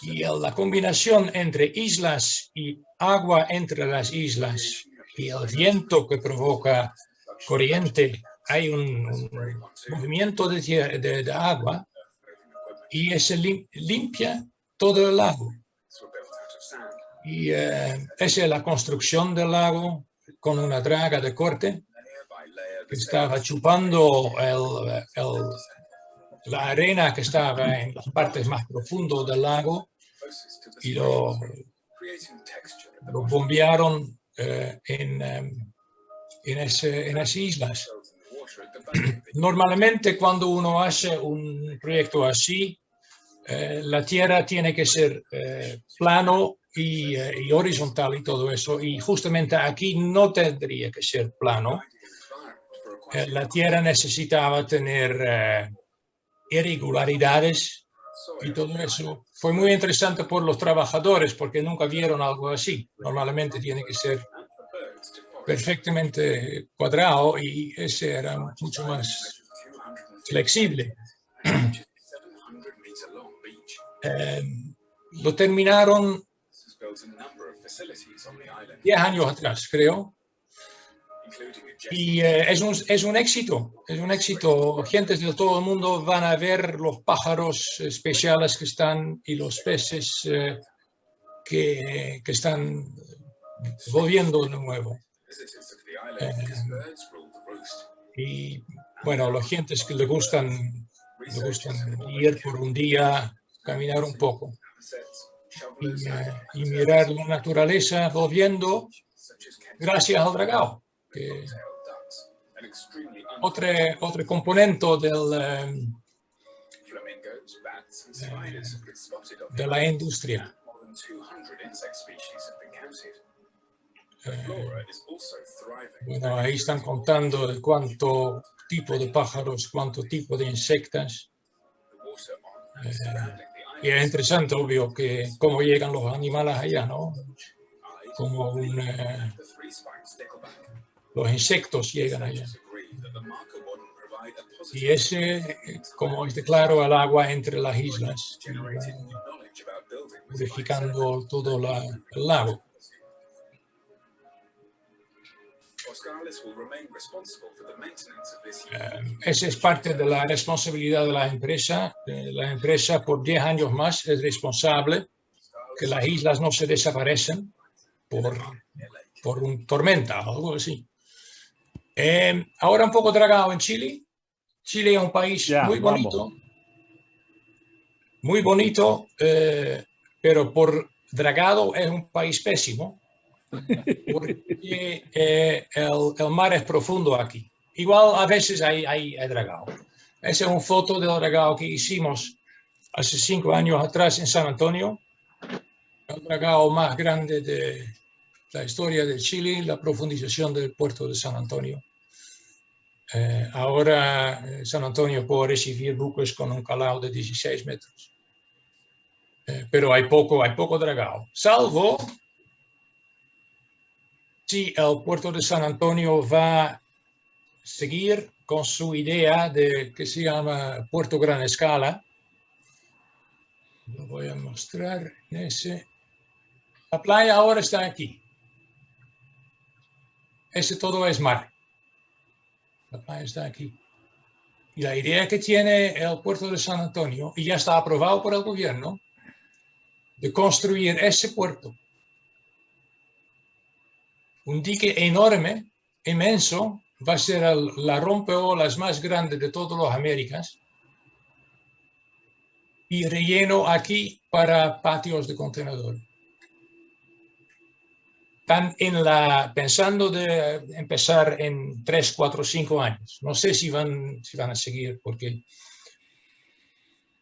Y la combinación entre islas y agua entre las islas y el viento que provoca corriente, hay un movimiento de agua y se limpia todo el lago. Y esa es la construcción del lago con una draga de corte que estaba chupando la arena que estaba en las partes más profundas del lago y lo bombearon en esas islas. Normalmente cuando uno hace un proyecto así, la tierra tiene que ser plano y horizontal y todo eso, y justamente aquí no tendría que ser plano. La tierra necesitaba tener irregularidades y todo eso. Fue muy interesante por los trabajadores porque nunca vieron algo así. Normalmente tiene que ser perfectamente cuadrado y ese era mucho más flexible. Lo terminaron 10 años atrás, creo. Y es un éxito, es un éxito. Gentes de todo el mundo van a ver los pájaros especiales que están y los peces que están volviendo de nuevo. Y bueno, las gentes que le gustan ir por un día, caminar un poco y mirar la naturaleza volviendo gracias al dragao. Otro componente de la industria. Bueno, ahí están contando de cuánto tipo de pájaros, cuánto tipo de insectos. Y es interesante, obvio, que cómo llegan los animales allá, ¿no? Como los insectos llegan allá. Y ese, como es claro, el agua entre las islas, purificando todo el lago. Esa es parte de la responsabilidad de la empresa. La empresa por 10 años más es responsable que las islas no se desaparecen por una tormenta o algo así. Ahora un poco dragado en Chile. Chile es un país muy bonito. Muy bonito, pero por dragado es un país pésimo. Porque el mar es profundo aquí. Igual a veces hay dragao. Esa es una foto del dragao que hicimos hace 5 años atrás en San Antonio. El dragao más grande de la historia de Chile, la profundización del puerto de San Antonio. Ahora San Antonio puede recibir buques con un calado de 16 metros. Pero hay poco dragao. Salvo si el puerto de San Antonio va a seguir con su idea de que se llama Puerto Gran Escala. Lo voy a mostrar en ese. La playa ahora está aquí. Ese todo es mar. La playa está aquí. Y la idea que tiene el puerto de San Antonio, y ya está aprobado por el gobierno, de construir ese puerto. Un dique enorme, inmenso, va a ser la rompeolas más grande de todas las Américas y relleno aquí para patios de contenedor. Están pensando de empezar en 3, 4, 5 años. No sé si van a seguir porque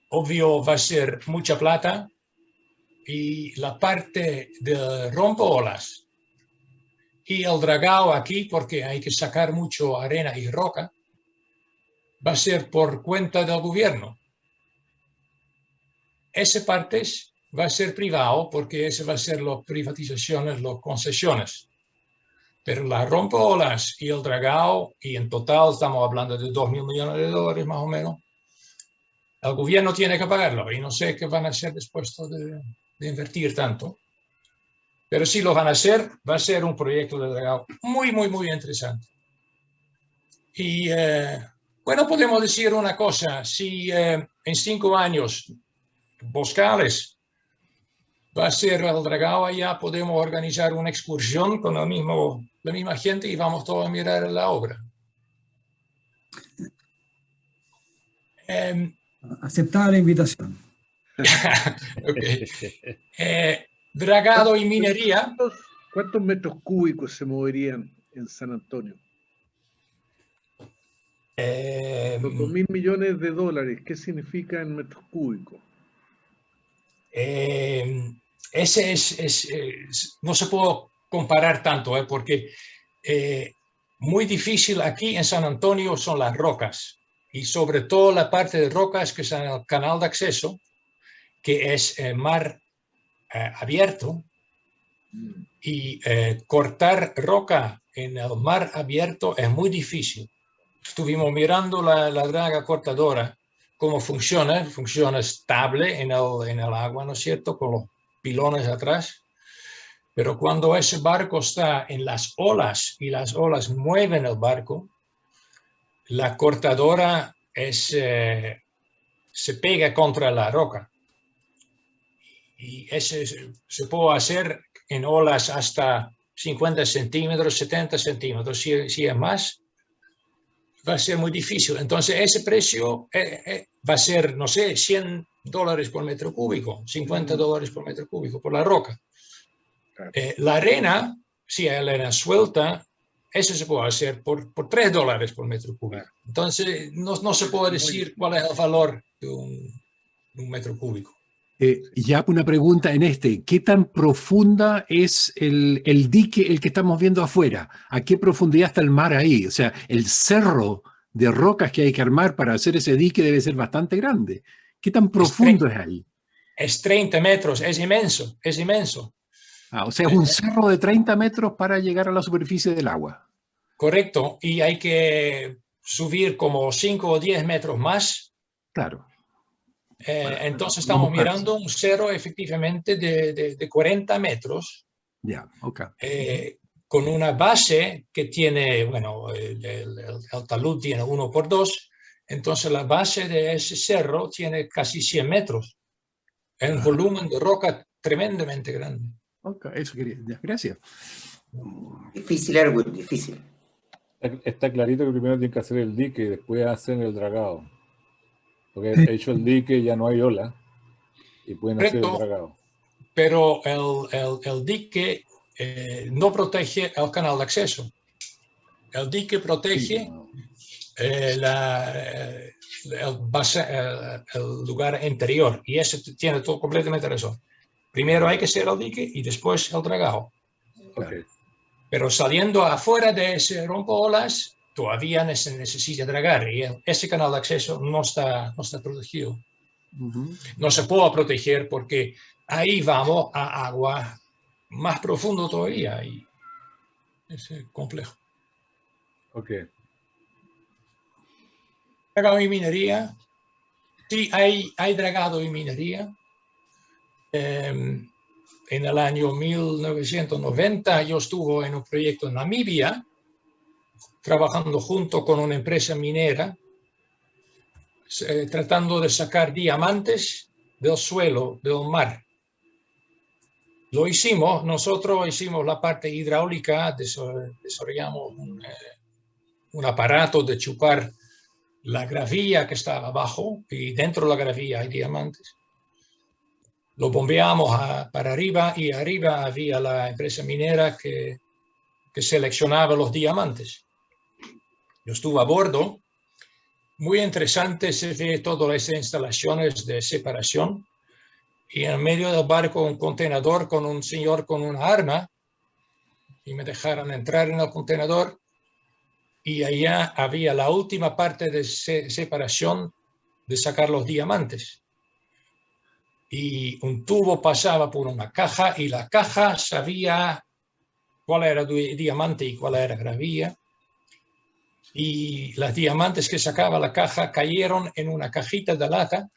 obvio va a ser mucha plata y la parte de rompeolas y el dragao aquí, porque hay que sacar mucho arena y roca, va a ser por cuenta del gobierno. Esa parte va a ser privado, porque ese va a ser las privatizaciones, las concesiones. Pero la rompeolas y el dragao, y en total estamos hablando de $2.000 millones más o menos, el gobierno tiene que pagarlo, y no sé qué van a hacer después de invertir tanto. Pero si lo van a hacer, va a ser un proyecto de dragao muy, muy, muy interesante. Y bueno, podemos decir una cosa, si en 5 años Boscales va a ser el dragao allá, podemos organizar una excursión con la misma gente y vamos todos a mirar la obra. Aceptada la invitación. Okay. Dragado y minería. ¿Cuántos metros cúbicos se moverían en San Antonio? Los $2.000 millones, ¿qué significa en metros cúbicos? Ese no se puede comparar tanto, porque muy difícil aquí en San Antonio son las rocas y sobre todo la parte de rocas que está en el canal de acceso, que es mar abierto, y cortar roca en el mar abierto es muy difícil. Estuvimos mirando la draga cortadora, cómo funciona estable en el agua, ¿no es cierto?, con los pilones atrás, Pero cuando ese barco está en las olas y las olas mueven el barco, la cortadora se pega contra la roca. Y ese se puede hacer en olas hasta 50 centímetros, 70 centímetros. Si es más, va a ser muy difícil. Entonces, ese precio va a ser, no sé, $100 por metro cúbico, $50 por metro cúbico por la roca. La arena, si hay arena suelta, eso se puede hacer por $3 por metro cúbico. Entonces, no se puede decir cuál es el valor de un metro cúbico. Ya una pregunta en ¿qué tan profunda es el dique, el que estamos viendo afuera? ¿A qué profundidad está el mar ahí? O sea, el cerro de rocas que hay que armar para hacer ese dique debe ser bastante grande. ¿Qué tan profundo es ahí? Es 30 metros, es inmenso, es inmenso. O sea, es un cerro de 30 metros para llegar a la superficie del agua. Correcto, y hay que subir como 5 o 10 metros más. Claro. Entonces estamos mirando un cerro efectivamente de 40 metros. Ya, ok. Con una base que tiene, bueno, el talud tiene 1x2, entonces la base de ese cerro tiene casi 100 metros. Es un volumen de roca tremendamente grande. Ok, eso quería. Gracias. Difícil, Erwin, difícil. Está clarito que primero tienen que hacer el dique y después hacen el dragado. Porque hecho el dique ya no hay ola y pueden hacer el dragado. Pero el dique no protege el canal de acceso. El dique protege el lugar interior. Y eso tiene todo completamente razón. Primero hay que hacer el dique y después el dragado. Okay. Pero saliendo afuera de ese rompeolas, todavía se necesita dragar. Y ese canal de acceso no está protegido. No se puede proteger porque ahí vamos a agua más profundo todavía. Y es complejo. Ok. Dragado y minería. Sí, hay dragado y minería. En el año 1990 yo estuve en un proyecto en Namibia, trabajando junto con una empresa minera, tratando de sacar diamantes del suelo, del mar. Lo hicimos, nosotros hicimos la parte hidráulica, desarrollamos un aparato de chupar la gravilla que estaba abajo y dentro de la gravilla hay diamantes. Lo bombeamos para arriba y arriba había la empresa minera que seleccionaba los diamantes. Yo estuve a bordo. Muy interesante, se ve todas esas instalaciones de separación y en medio del barco un contenedor con un señor con una arma y me dejaron entrar en el contenedor y allá había la última parte de separación de sacar los diamantes. Y un tubo pasaba por una caja y la caja sabía cuál era diamante y cuál era gravilla. Y los diamantes que sacaba la caja cayeron en una cajita de lata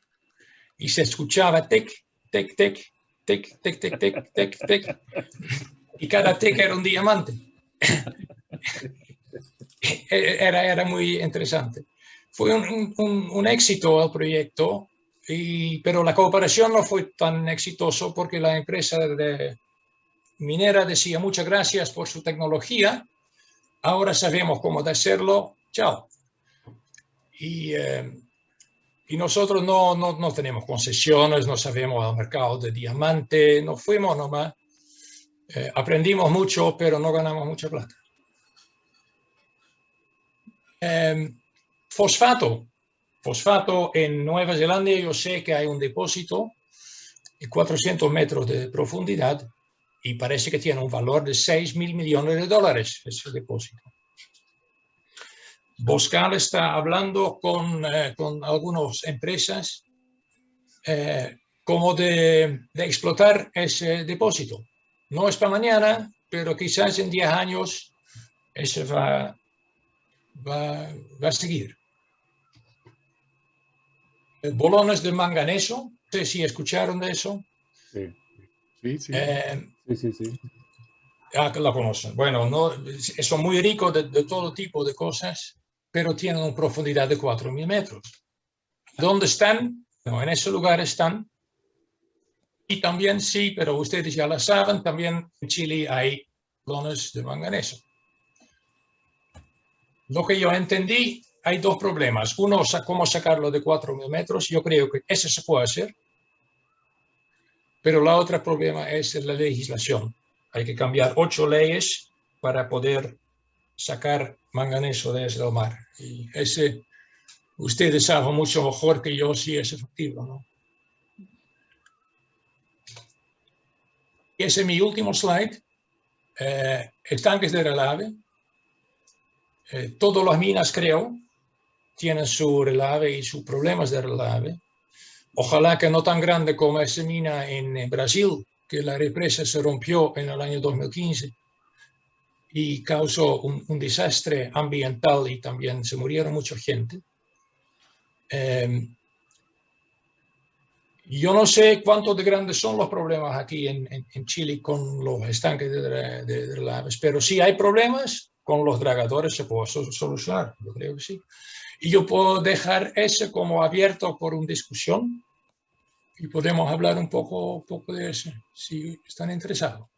y se escuchaba tic, tic, tic, tic, tic, tic, tic, tic, tic. Y cada tic era un diamante. Era muy interesante. Fue un éxito el proyecto. Pero la cooperación no fue tan exitosa porque la empresa minera decía muchas gracias por su tecnología, ahora sabemos cómo hacerlo, chao. Y nosotros no tenemos concesiones, no sabemos el mercado de diamante, nos fuimos nomás, aprendimos mucho, pero no ganamos mucha plata. Fosfato en Nueva Zelanda, yo sé que hay un depósito de 400 metros de profundidad y parece que tiene un valor de $6.000 millones ese depósito. Boscal está hablando con algunas empresas como de explotar ese depósito. No es para mañana, pero quizás en 10 años ese va a seguir. Bolones de manganeso, no sé si escucharon de eso. Sí. Sí. Sí. La conocen. Bueno, no, son muy ricos de todo tipo de cosas, pero tienen una profundidad de 4.000 metros. ¿Dónde están? No, en ese lugar están. Y también sí, pero ustedes ya lo saben, también en Chile hay clones de manganeso. Lo que yo entendí, hay dos problemas. Uno, cómo sacarlo de 4.000 metros. Yo creo que eso se puede hacer. Pero el otro problema es la legislación. Hay que cambiar 8 leyes para poder sacar manganeso desde el mar. Y ese, ustedes saben mucho mejor que yo si es efectivo, ¿no? Y ese es mi último slide. Estanques de relave. Todas las minas, creo, tienen su relave y sus problemas de relave. Ojalá que no tan grande como esa mina en Brasil, que la represa se rompió en el año 2015 y causó un desastre ambiental y también se murieron mucha gente. Yo no sé cuánto de grandes son los problemas aquí en Chile con los estanques de relaves, pero si hay problemas con los dragadores se puede solucionar, yo creo que sí. Y yo puedo dejar ese como abierto por una discusión y podemos hablar un poco de eso, si están interesados.